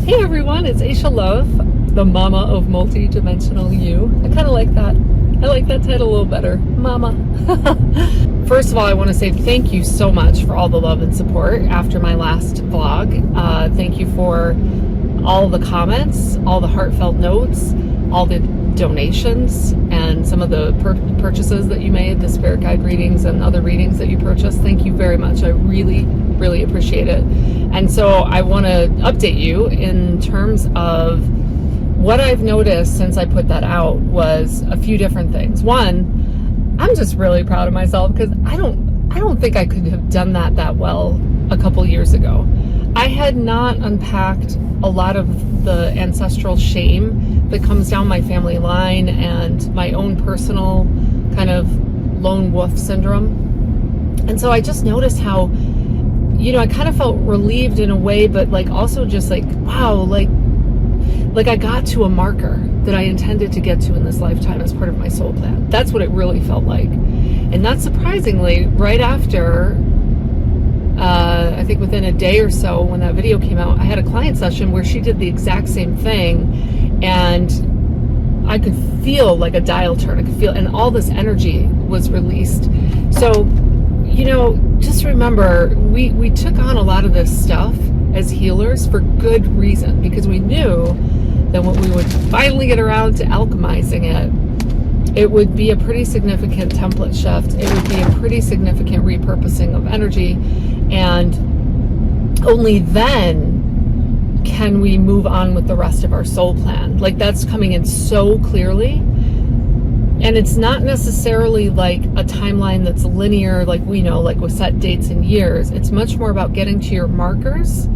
Hey everyone, it's Aisha Love, the mama of Multidimensional You. I kind of like that. I like that title a little better, Mama. First of all, I want to say thank you so much for all the love and support after my last vlog. Thank you for all the comments, all the heartfelt notes, all the donations, and some of the purchases that you made, the spirit guide readings and other readings that you purchased. Thank you very much. I really appreciate it. And so I want to update you in terms of what I've noticed since I put that out was a few different things. One, I'm just really proud of myself because I don't think I could have done that well a couple years ago. I had not unpacked a lot of the ancestral shame that comes down my family line and my own personal kind of lone wolf syndrome. And so I just noticed how, I kind of felt relieved in a way, but like also just like, wow, like I got to a marker that I intended to get to in this lifetime as part of my soul plan. That's what it really felt like. And not surprisingly, right after, I think within a day or so when that video came out, I had a client session where she did the exact same thing, and I could feel like a dial turn. I could feel, and all this energy was released. So, just remember, we took on a lot of this stuff as healers for good reason, because we knew that when we would finally get around to alchemizing it would be a pretty significant template shift. It would be a pretty significant repurposing of energy, and only then can we move on with the rest of our soul plan. Like, that's coming in so clearly. And it's not necessarily like a timeline that's linear, like we know, like with set dates and years. It's much more about getting to your markers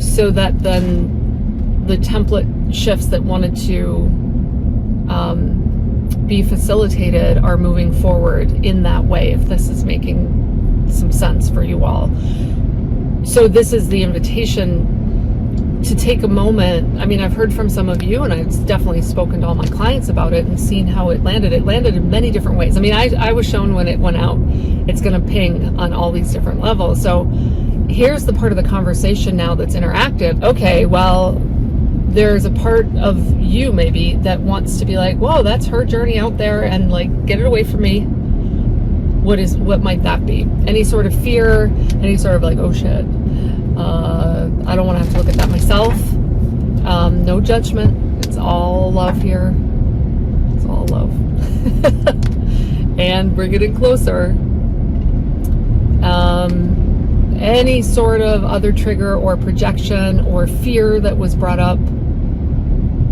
so that then the template shifts that wanted to be facilitated are moving forward in that way, if this is making some sense for you all. So this is the invitation to take a moment. I mean, I've heard from some of you, and I've definitely spoken to all my clients about it and seen how it landed. It landed in many different ways. I mean, I was shown when it went out, it's going to ping on all these different levels. So here's the part of the conversation now that's interactive. Okay, well, there's a part of you maybe that wants to be like, whoa, that's her journey out there, and like, get it away from me. What might that be? Any sort of fear, any sort of like, oh shit, I don't want to have to look at that myself. No judgment. It's all love here. It's all love. And bring it in closer. Any sort of other trigger or projection or fear that was brought up,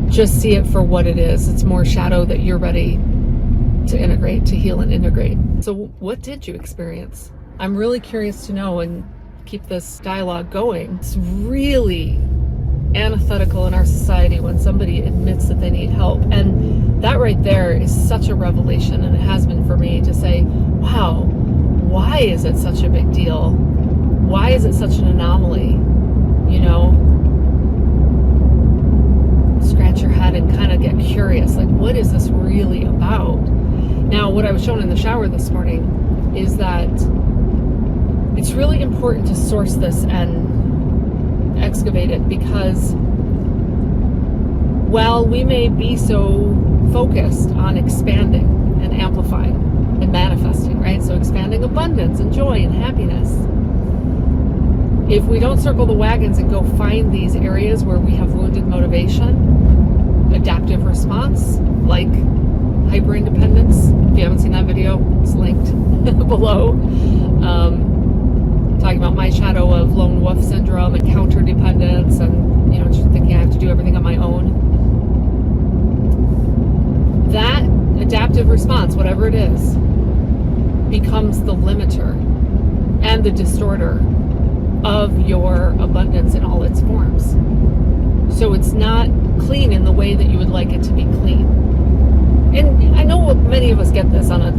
just see it for what it is. It's more shadow that you're ready to integrate, to heal and integrate. So what did you experience? I'm really curious to know, and keep this dialogue going. It's really antithetical in our society when somebody admits that they need help. And that right there is such a revelation, and it has been for me, to say, wow, why is it such a big deal? Why is it such an anomaly? Scratch your head and kind of get curious, like, what is this really about? Now, what I was shown in the shower this morning is that it's really important to source this and excavate it, because while we may be so focused on expanding and amplifying and manifesting, right? So expanding abundance and joy and happiness. If we don't circle the wagons and go find these areas where we have wounded motivation, adaptive response, like hyper-independence. If you haven't seen that video, it's linked below. Talking about my shadow of lone wolf syndrome and counter-dependence, and just thinking I have to do everything on my own. That adaptive response, whatever it is, becomes the limiter and the distorter of your abundance in all its forms. So it's not clean in the way that you would like it to be clean. And I know many of us get this on a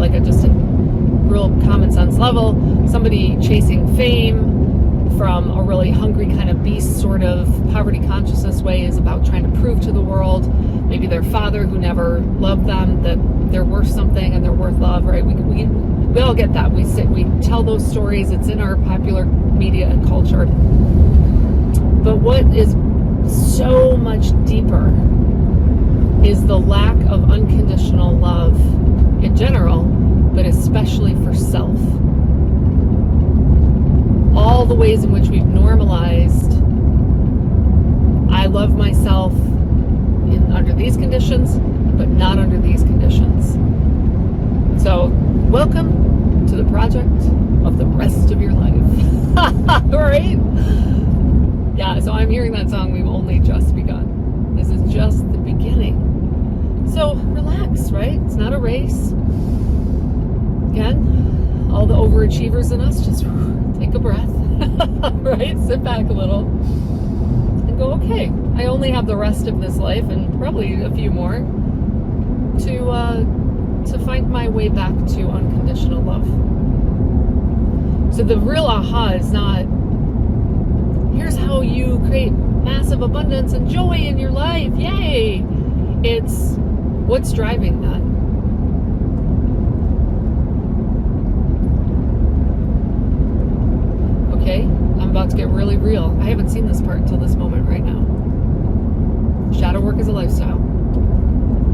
real common sense level. Somebody chasing fame from a really hungry kind of beast sort of poverty consciousness way is about trying to prove to the world, maybe their father who never loved them, that they're worth something and they're worth love, right? We all get that. We tell those stories. It's in our popular media and culture. But what is so much deeper is the lack of unconditional love in general, but especially for self. All the ways in which we've normalized, I love myself under these conditions, but not under these conditions. So, welcome to the project of the rest of your life. Right? Yeah, so I'm hearing that song, we've only just begun. This is just the beginning. So, relax, right? It's not a race. Again, all the overachievers in us, just take a breath, right? Sit back a little and go, okay, I only have the rest of this life and probably a few more to find my way back to unconditional love. So the real aha is not, here's how you create massive abundance and joy in your life, yay! It's what's driving that. Okay, I'm about to get really real. I haven't seen this part until this moment right now. Shadow work is a lifestyle.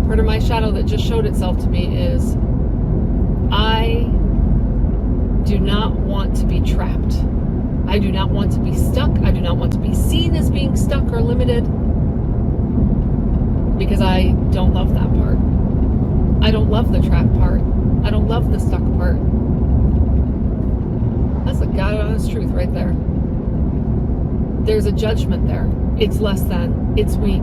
Part of my shadow that just showed itself to me is I do not want to be trapped. I do not want to be stuck. I do not want to be seen as being stuck or limited because I don't love that part. I don't love the trapped part. I don't love the stuck part. That's the God honest truth right there. There's a judgment there. It's less than. It's weak.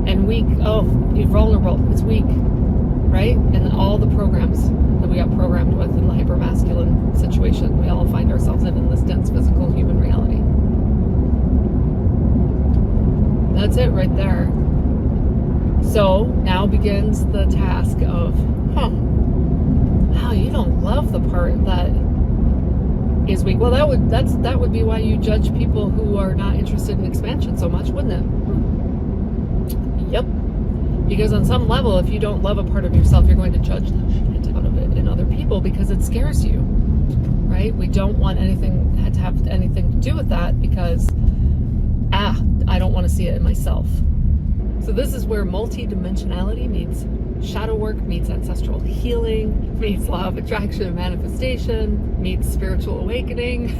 And weak, oh, you're vulnerable. It's weak, right? And all the programs that we got programmed with in the hyper-masculine situation we all find ourselves in this dense physical human reality. That's it right there. So now begins the task of, wow, you don't love the part that is weak. Well, that would be why you judge people who are not interested in expansion so much, wouldn't it? Yep. Because on some level, if you don't love a part of yourself, you're going to judge the shit out of it in other people because it scares you, right? We don't want anything to have anything to do with that because, I don't want to see it in myself. So this is where multidimensionality meets shadow work, meets ancestral healing, meets law of attraction and manifestation, meets spiritual awakening.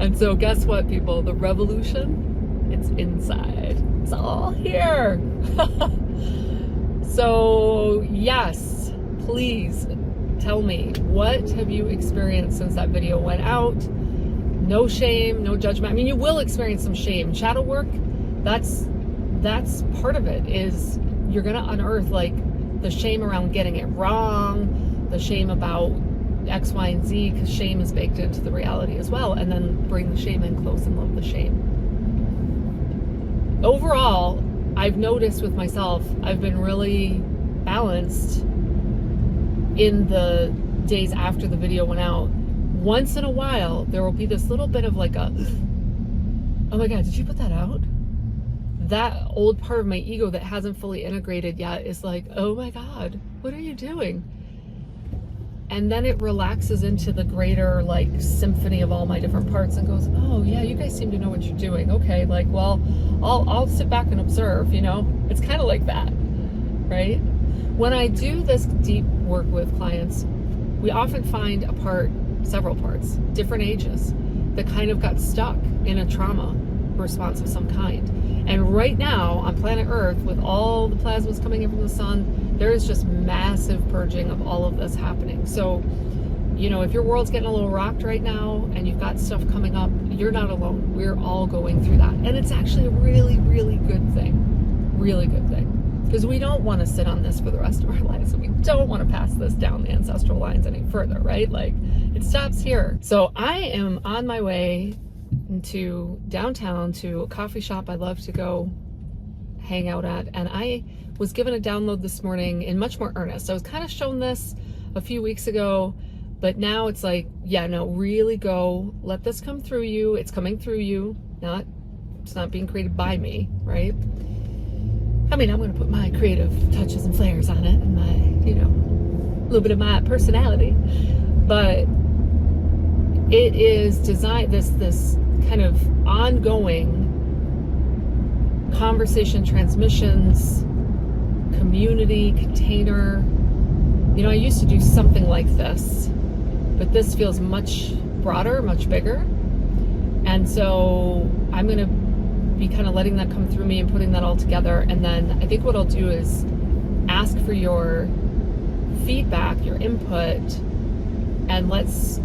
And so guess what, people? The revolution, it's inside. It's all here. So yes, please tell me, what have you experienced since that video went out? No shame, no judgment. I mean, you will experience some shame. Shadow work, that's part of it, is you're gonna unearth like the shame around getting it wrong, the shame about X, Y, and Z, because shame is baked into the reality as well, and then bring the shame in close and love the shame. Overall, I've noticed with myself, I've been really balanced in the days after the video went out. Once in a while, there will be this little bit of like a, oh my God, did you put that out? That old part of my ego that hasn't fully integrated yet is like, oh my God, what are you doing? And then it relaxes into the greater like symphony of all my different parts and goes, oh yeah, you guys seem to know what you're doing. Okay, like, well, I'll sit back and observe, you know? It's kind of like that, right? When I do this deep work with clients, we often find a part, several parts, different ages, that kind of got stuck in a trauma response of some kind. And right now on planet Earth, with all the plasmas coming in from the sun, there is just massive purging of all of this happening. So, you know, if your world's getting a little rocked right now and you've got stuff coming up, you're not alone. We're all going through that. And it's actually a really, really good thing. Really good thing. Because we don't want to sit on this for the rest of our lives. And we don't want to pass this down the ancestral lines any further, right? Like, it stops here. So I am on my way to downtown to a coffee shop I love to go hang out at, and I was given a download this morning in much more earnest. I was kind of shown this a few weeks ago, but now it's like, yeah, no, really go, let this come through you. It's coming through you, it's not being created by me, right? I mean, I'm going to put my creative touches and flares on it and my, you know, a little bit of my personality, but it is designed, this kind of ongoing conversation transmissions, community, container. You know, I used to do something like this, but this feels much broader, much bigger. And so I'm going to be kind of letting that come through me and putting that all together. And then I think what I'll do is ask for your feedback, your input, and let's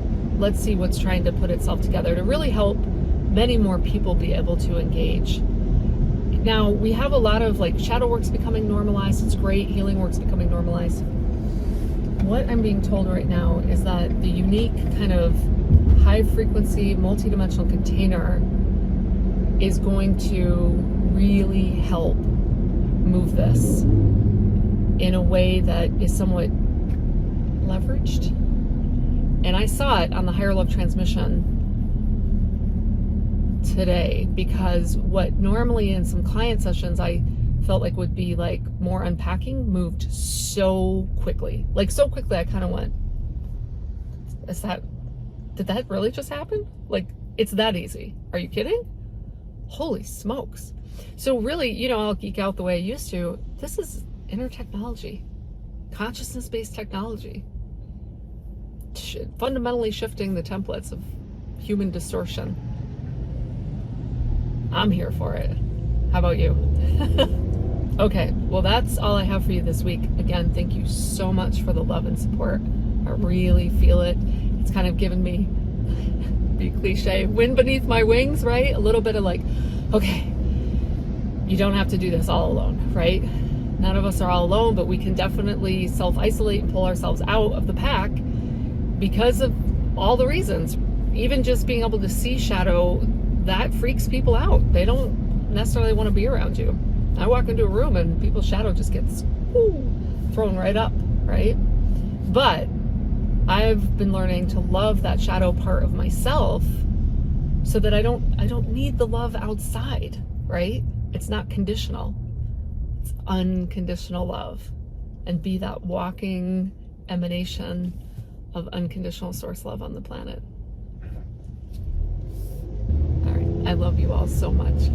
see what's trying to put itself together to really help many more people be able to engage. Now, we have a lot of like shadow work's becoming normalized. It's great. Healing work's becoming normalized. What I'm being told right now is that the unique kind of high frequency multidimensional container is going to really help move this in a way that is somewhat leveraged. And I saw it on the higher love transmission today, because what normally in some client sessions I felt like would be like more unpacking moved so quickly. Like so quickly I kind of went, did that really just happen? Like, it's that easy. Are you kidding? Holy smokes. So really, you know, I'll geek out the way I used to. This is inner technology, consciousness-based technology, fundamentally shifting the templates of human distortion. I'm here for it. How about you? Okay, well, that's all I have for you this week. Again, thank you so much for the love and support. I really feel it. It's kind of given me, be cliche, wind beneath my wings, right? A little bit of like, okay, you don't have to do this all alone, right? None of us are all alone, but we can definitely self-isolate and pull ourselves out of the pack because of all the reasons. Even just being able to see shadow, that freaks people out. They don't necessarily want to be around you. I walk into a room and people's shadow just gets thrown right up, right? But I've been learning to love that shadow part of myself so that I don't need the love outside, right? It's not conditional. It's unconditional love. And be that walking emanation of unconditional source love on the planet. All right. I love you all so much.